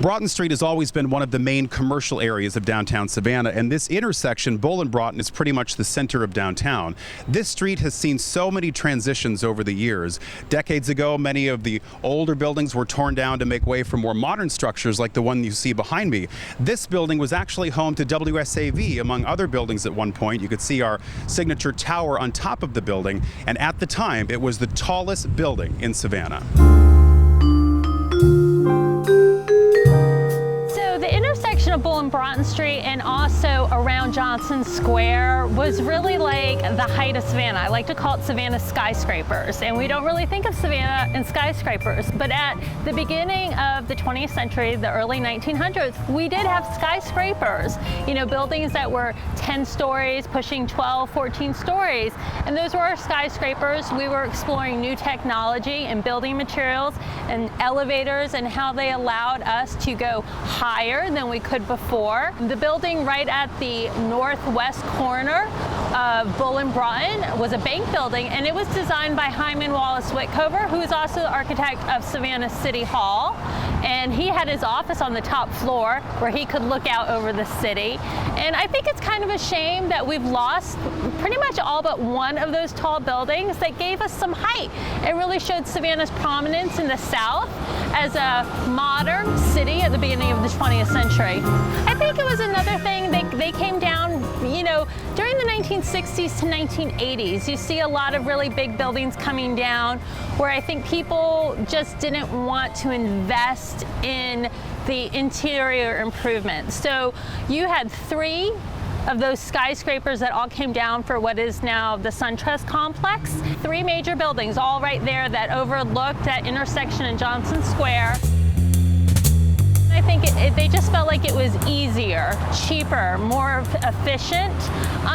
Broughton Street has always been one of the main commercial areas of downtown Savannah, and this intersection, Bull and Broughton, is pretty much the center of downtown. This street has seen so many transitions over the years. Decades ago, many of the older buildings were torn down to make way for more modern structures like the one you see behind me. This building was actually home to WSAV, among other buildings at one point. You could see our signature tower on top of the building, and at the time, it was the tallest building in Savannah. Of Bull and Broughton Street and also around Johnson Square was really like the height of Savannah. I like to call it Savannah skyscrapers, and we don't really think of Savannah in skyscrapers, but at the beginning of the 20th century, the early 1900s, we did have skyscrapers, you know, buildings that were 10 stories, pushing 12, 14 stories, and those were our skyscrapers. We were exploring new technology and building materials and elevators and how they allowed us to go higher than we could before. The building right at the northwest corner of Bull and Broughton was a bank building, and it was designed by Hyman Wallace Wickover, who is also the architect of Savannah City Hall. And he had his office on the top floor where he could look out over the city. And I think it's kind of a shame that we've lost pretty much all but one of those tall buildings that gave us some height. It really showed Savannah's prominence in the South as a modern city at the beginning of the 20th century. I think it was another thing, they came down, you know, during the 1960s to 1980s. You see a lot of really big buildings coming down where I think people just didn't want to invest in the interior improvements. So you had 3 of those skyscrapers that all came down for what is now the SunTrust complex. 3 major buildings all right there that overlooked that intersection in Johnson Square. I think they just felt like it was easier, cheaper, more efficient.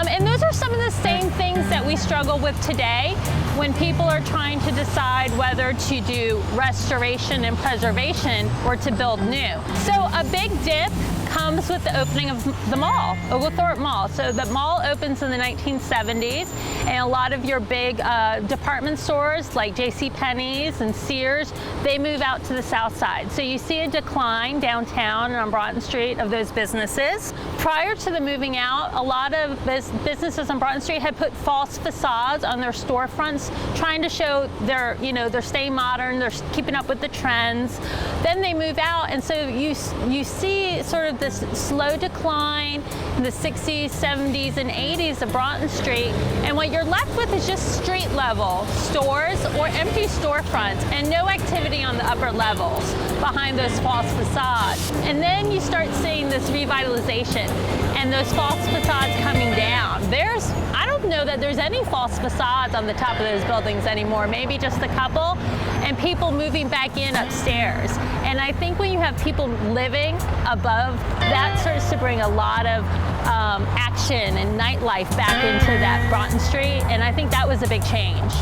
And those are some of the same things that we struggle with today when people are trying to decide whether to do restoration and preservation or to build new. So a big dip comes with the opening of the mall, Oglethorpe Mall. So the mall opens in the 1970s, and a lot of your big department stores like JCPenney's and Sears, they move out to the south side. So you see a decline downtown on Broughton Street of those businesses. Prior to the moving out, a lot of businesses on Broughton Street had put false facades on their storefronts, trying to show they're staying modern, they're keeping up with the trends. Then they move out, and so you see sort of this slow decline in the 60s, 70s, and 80s of Broughton Street, and what you're left with is just street level stores or empty storefronts and no activity on the upper levels behind those false facades. And then you start seeing this revitalization and those false facades coming down. I don't know that there's any false facades on the top of those buildings anymore, maybe just a couple, and people moving back in upstairs. And I think when you have people living above, that starts to bring a lot of action and nightlife back into that Broughton Street, and I think that was a big change.